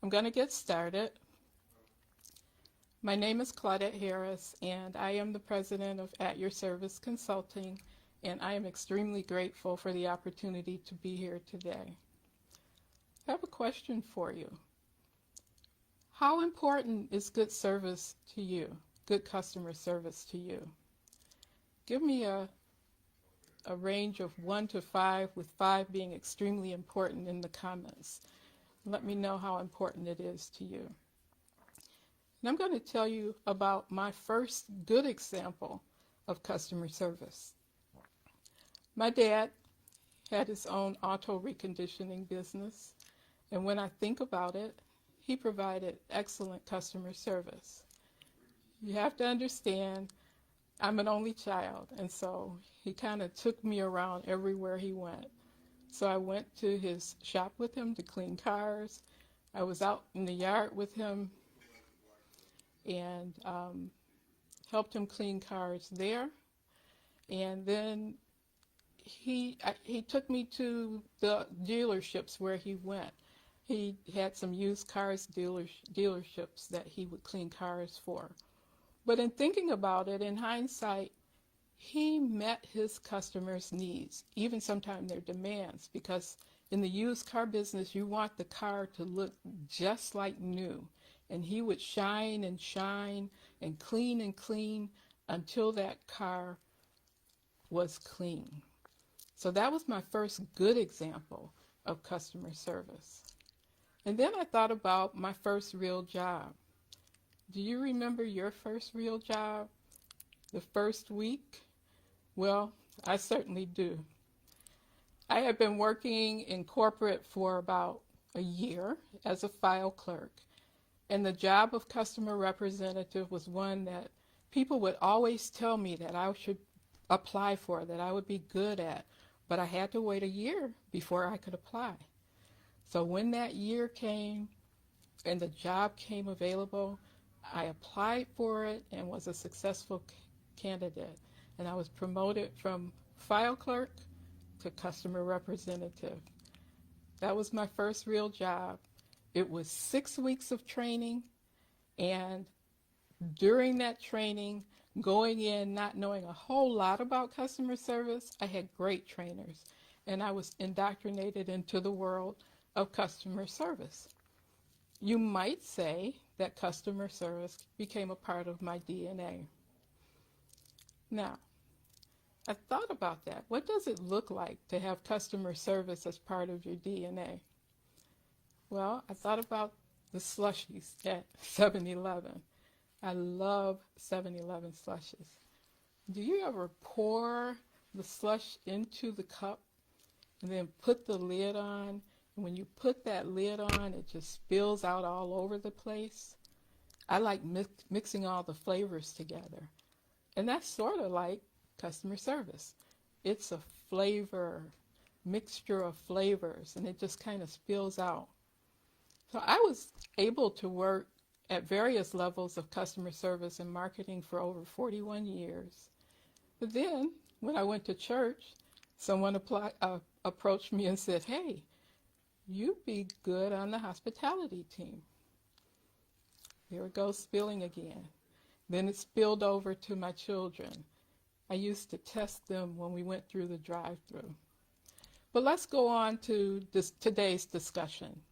I'm going to get started. My name is Claudette Harris, and I am the president of At Your Service Consulting, and I am extremely grateful for the opportunity to be here today. I have a question for you. How important is good service to you, good customer service to you? Give me a range of 1 to 5, with 5 being extremely important in the comments. Let me know how important it is to you. And I'm going to tell you about my first good example of customer service. My dad had his own auto reconditioning business, and when I think about it, he provided excellent customer service. You have to understand, I'm an only child, and so he kind of took me around everywhere he went. So I went to his shop with him to clean cars. I was out in the yard with him and helped him clean cars there. And then he took me to the dealerships where he went. He had some used cars dealerships that he would clean cars for. But in thinking about it, in hindsight, he met his customers' needs, even sometimes their demands, because in the used car business, you want the car to look just like new. And he would shine and shine and clean until that car was clean. So that was my first good example of customer service. And then I thought about my first real job. Do you remember your first real job? The first week? Well, I certainly do. I had been working in corporate for about a year as a file clerk, and the job of customer representative was one that people would always tell me that I should apply for, that I would be good at, but I had to wait a year before I could apply. So when that year came and the job came available, I applied for it and was a successful candidate. And I was promoted from file clerk to customer representative. That was my first real job. It was 6 weeks of training, and during that training, going in not knowing a whole lot about customer service, I had great trainers, and I was indoctrinated into the world of customer service. You might say that customer service became a part of my DNA. Now, I thought about that. What does it look like to have customer service as part of your DNA? Well, I thought about the slushies at 7-Eleven. I love 7-Eleven slushes. Do you ever pour the slush into the cup and then put the lid on? And when you put that lid on, it just spills out all over the place. I like mixing all the flavors together. And that's sort of like customer service. It's a flavor, mixture of flavors, and it just kind of spills out. So I was able to work at various levels of customer service and marketing for over 41 years. But then, when I went to church, someone approached me and said, "Hey, you'd be good on the hospitality team." Here it goes spilling again. Then it spilled over to my children. I used to test them when we went through the drive-thru. But let's go on to today's discussion.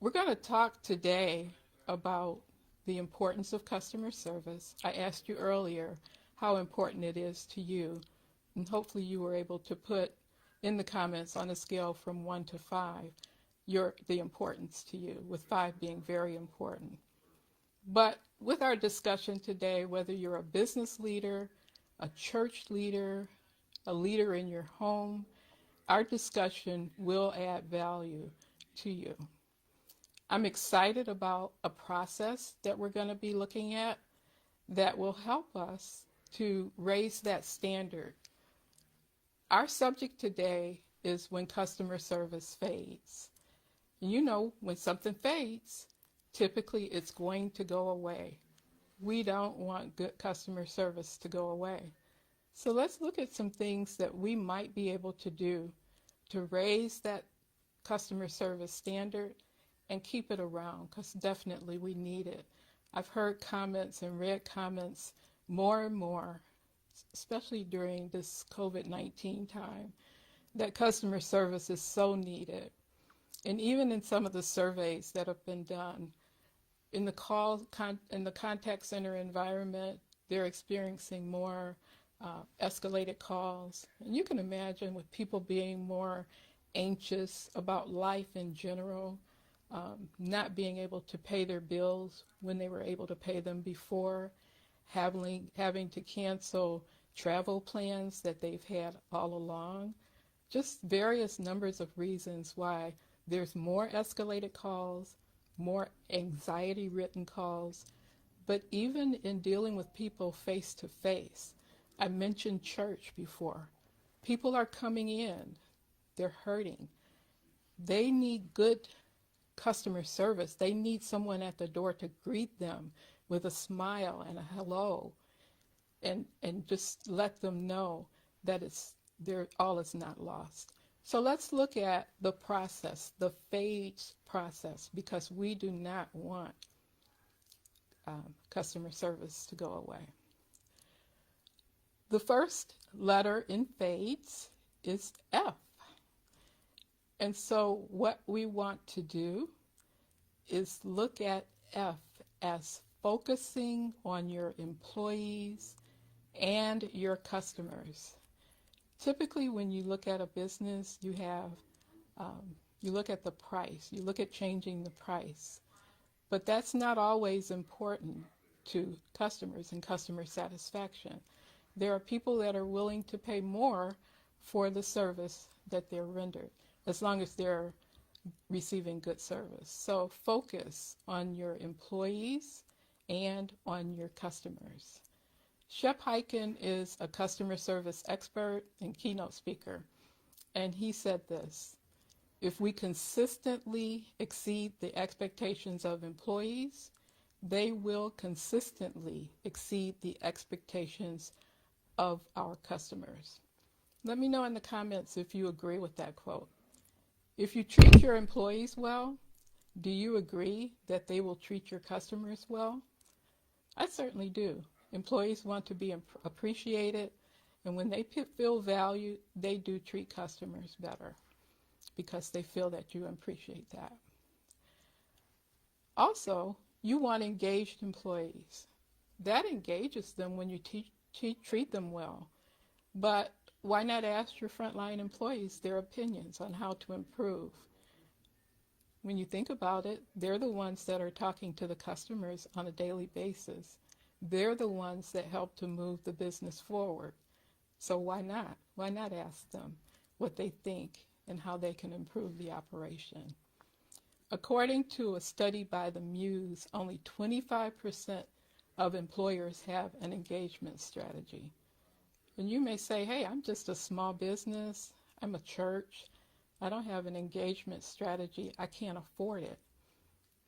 We're going to talk today about the importance of customer service. I asked you earlier how important it is to you, and hopefully you were able to put in the comments on a scale from 1 to 5 the importance to you, with 5 being very important. But with our discussion today, whether you're a business leader, a church leader, a leader in your home, our discussion will add value to you. I'm excited about a process that we're going to be looking at that will help us to raise that standard. Our subject today is when customer service fades. You know, when something fades, typically it's going to go away. We don't want good customer service to go away. So let's look at some things that we might be able to do to raise that customer service standard and keep it around, because definitely we need it. I've heard comments and read comments more and more, especially during this COVID-19 time, that customer service is so needed. And even in some of the surveys that have been done, in the contact center environment, they're experiencing more escalated calls. And you can imagine with people being more anxious about life in general, not being able to pay their bills when they were able to pay them before, having to cancel travel plans that they've had all along. Just various numbers of reasons why there's more escalated calls, more anxiety-ridden calls, but even in dealing with people face to face. I mentioned church before. People are coming in, they're hurting. They need good customer service. They need someone at the door to greet them with a smile and a hello, and just let them know that all is not lost. So let's look at the process, the phase process, because we do not want customer service to go away. The first letter in FADES is F. And so what we want to do is look at F as focusing on your employees and your customers. Typically, when you look at a business, you look at the price, you look at changing the price. But that's not always important to customers and customer satisfaction. There are people that are willing to pay more for the service that they're rendered, as long as they're receiving good service. So focus on your employees and on your customers. Shep Hyken is a customer service expert and keynote speaker, and he said this: if we consistently exceed the expectations of employees, they will consistently exceed the expectations of our customers. Let me know in the comments if you agree with that quote. If you treat your employees well, do you agree that they will treat your customers well? I certainly do. Employees want to be appreciated, and when they feel valued, they do treat customers better because they feel that you appreciate that. Also, you want engaged employees. That engages them when you treat them well. But why not ask your frontline employees their opinions on how to improve? When you think about it, they're the ones that are talking to the customers on a daily basis. They're the ones that help to move the business forward. So why not? Why not ask them what they think and how they can improve the operation? According to a study by the Muse, only 25% of employers have an engagement strategy. And you may say, hey, I'm just a small business, I'm a church, I don't have an engagement strategy, I can't afford it.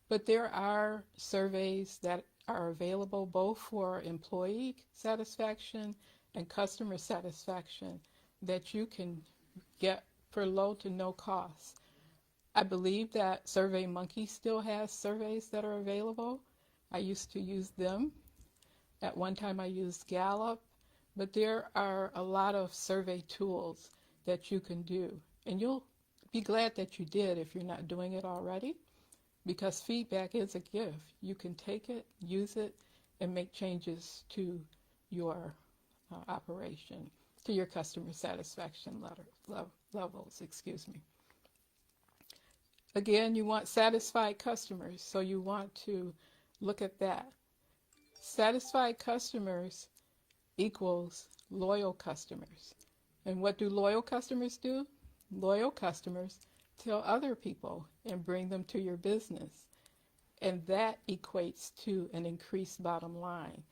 But there are surveys that are available both for employee satisfaction and customer satisfaction that you can get for low to no cost. I believe that SurveyMonkey still has surveys that are available. I used to use them. At one time I used Gallup, but there are a lot of survey tools that you can do. And you'll be glad that you did if you're not doing it already, because feedback is a gift. You can take it, use it, and make changes to your operation, to your customer satisfaction levels. Again, you want satisfied customers, so you want to look at that. Satisfied customers equals loyal customers. And what do loyal customers do? Loyal customers tell other people and bring them to your business. And that equates to an increased bottom line.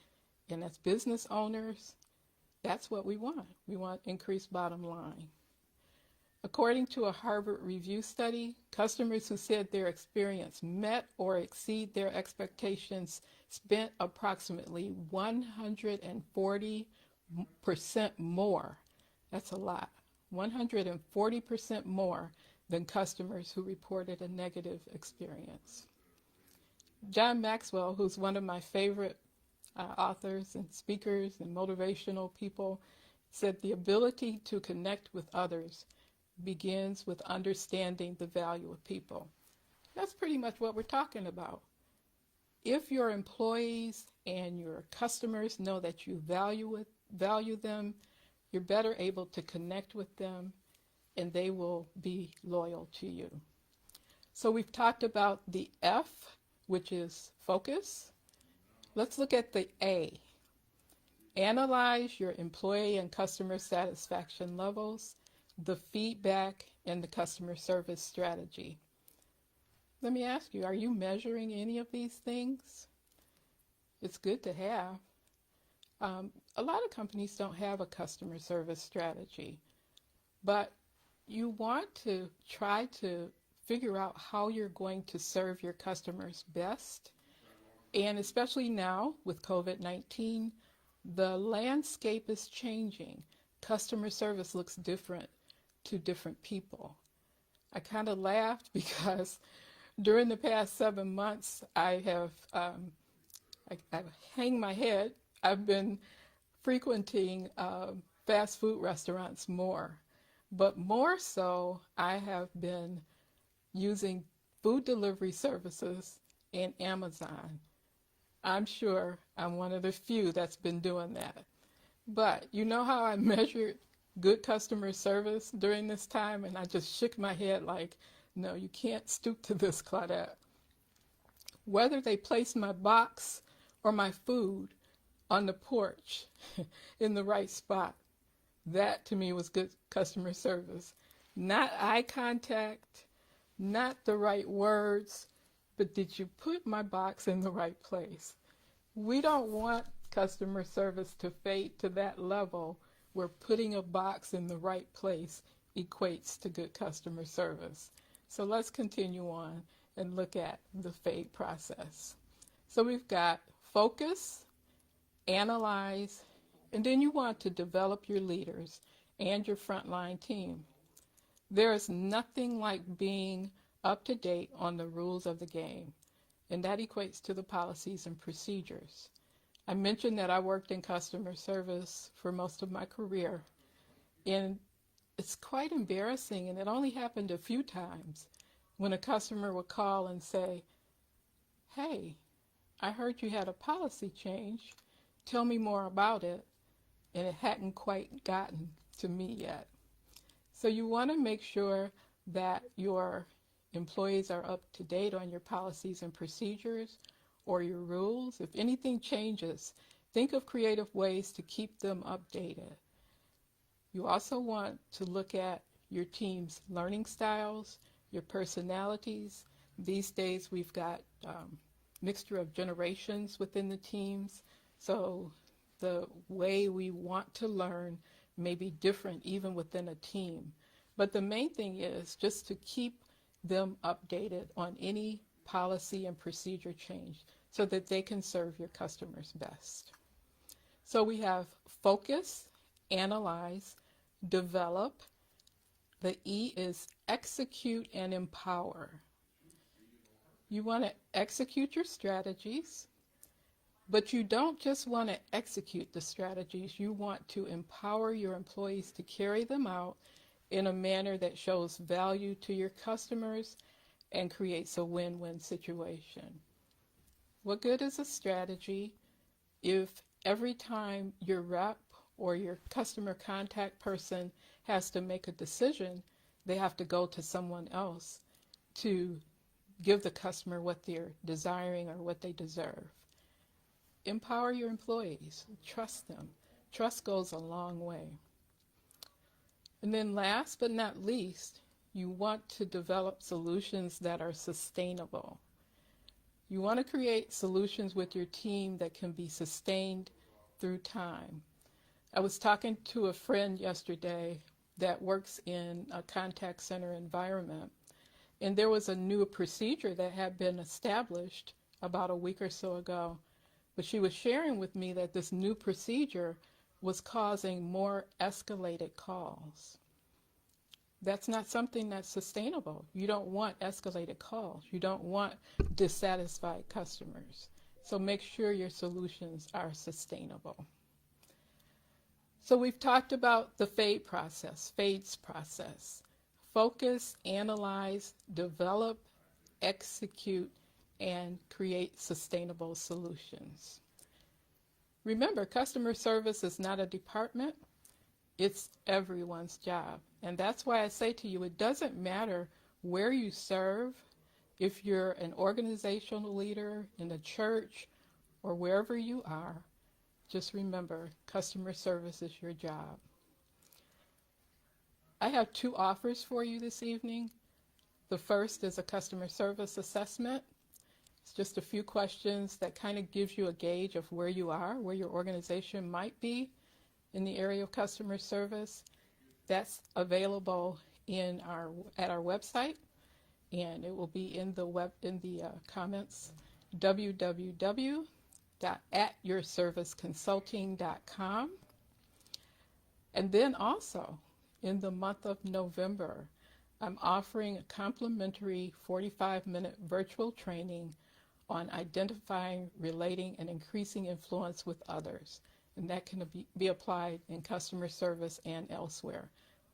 And as business owners, that's what we want. We want increased bottom line. According to a Harvard Review study, customers who said their experience met or exceed their expectations spent approximately 140% more. That's a lot. 140% more than customers who reported a negative experience. John Maxwell, who's one of my favorite authors and speakers and motivational people, said the ability to connect with others begins with understanding the value of people. That's pretty much what we're talking about. If your employees and your customers know that you value them, you're better able to connect with them, and they will be loyal to you. So we've talked about the F, which is focus. Let's look at the A. Analyze your employee and customer satisfaction levels, the feedback, and the customer service strategy. Let me ask you, are you measuring any of these things? It's good to have. A lot of companies don't have a customer service strategy, but you want to try to figure out how you're going to serve your customers best. And especially now with COVID-19, the landscape is changing. Customer service looks different to different people. I kind of laughed because during the past 7 months, I hang my head. I've been frequenting fast food restaurants more, but more so, I have been using food delivery services and Amazon. I'm sure I'm one of the few that's been doing that. But you know how I measured good customer service during this time? And I just shook my head like, no, you can't stoop to this, Claudette. Whether they placed my box or my food on the porch in the right spot, that to me was good customer service. Not eye contact, not the right words, but did you put my box in the right place? We don't want customer service to fade to that level where putting a box in the right place equates to good customer service. So let's continue on and look at the fade process. So we've got focus, analyze, and then you want to develop your leaders and your frontline team. There is nothing like being up to date on the rules of the game, and that equates to the policies and procedures. I mentioned that I worked in customer service for most of my career, and it's quite embarrassing, and it only happened a few times when a customer would call and say, hey, I heard you had a policy change. Tell me more about it. And it hadn't quite gotten to me yet. So you want to make sure that your employees are up to date on your policies and procedures or your rules. If anything changes, think of creative ways to keep them updated. You also want to look at your team's learning styles, your personalities. These days we've got mixture of generations within the teams, so the way we want to learn may be different even within a team. But the main thing is just to keep them updated on any policy and procedure change so that they can serve your customers best. So we have focus, analyze, develop. The E is execute and empower. You want to execute your strategies, but you don't just want to execute the strategies. You want to empower your employees to carry them out in a manner that shows value to your customers and creates a win-win situation. What good is a strategy if every time your rep or your customer contact person has to make a decision, they have to go to someone else to give the customer what they're desiring or what they deserve? Empower your employees. Trust them. Trust goes a long way. And then last but not least, you want to develop solutions that are sustainable. You want to create solutions with your team that can be sustained through time. I was talking to a friend yesterday that works in a contact center environment, and there was a new procedure that had been established about a week or so ago. But she was sharing with me that this new procedure was causing more escalated calls. That's not something that's sustainable. You don't want escalated calls. You don't want dissatisfied customers. So make sure your solutions are sustainable. So we've talked about the FADES process. Focus, analyze, develop, execute, and create sustainable solutions. Remember, customer service is not a department, it's everyone's job. And that's why I say to you, it doesn't matter where you serve, if you're an organizational leader in a church or wherever you are, just remember, customer service is your job. I have 2 offers for you this evening. The first is a customer service assessment. It's just a few questions that kind of gives you a gauge of where you are, where your organization might be in the area of customer service. That's available at our website, and it will be in the comments, www.atyourserviceconsulting.com. And then also in the month of November, I'm offering a complimentary 45-minute virtual training on identifying, relating, and increasing influence with others. And that can be applied in customer service and elsewhere.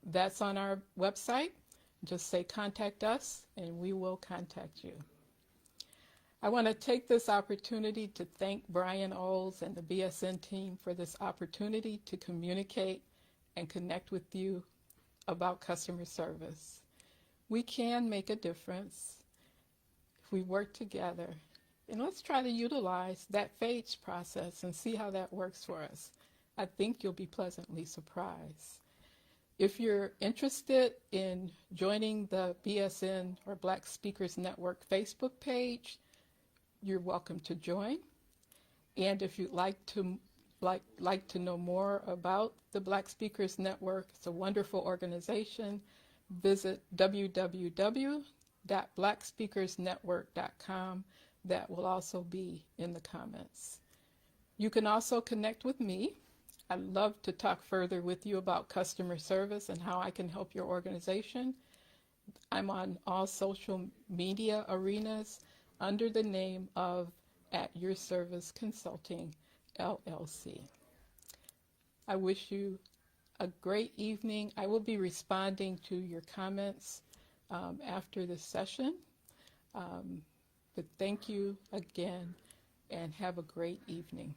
That's on our website. Just say contact us and we will contact you. I want to take this opportunity to thank Brian Olds and the BSN team for this opportunity to communicate and connect with you about customer service. We can make a difference if we work together. And let's try to utilize that FADES process and see how that works for us. I think you'll be pleasantly surprised. If you're interested in joining the BSN or Black Speakers Network Facebook page, you're welcome to join. And if you'd like to know more about the Black Speakers Network, it's a wonderful organization, visit www.blackspeakersnetwork.com. That will also be in the comments. You can also connect with me. I'd love to talk further with you about customer service and how I can help your organization. I'm on all social media arenas under the name of At Your Service Consulting, LLC. I wish you a great evening. I will be responding to your comments after this session. But thank you again and have a great evening.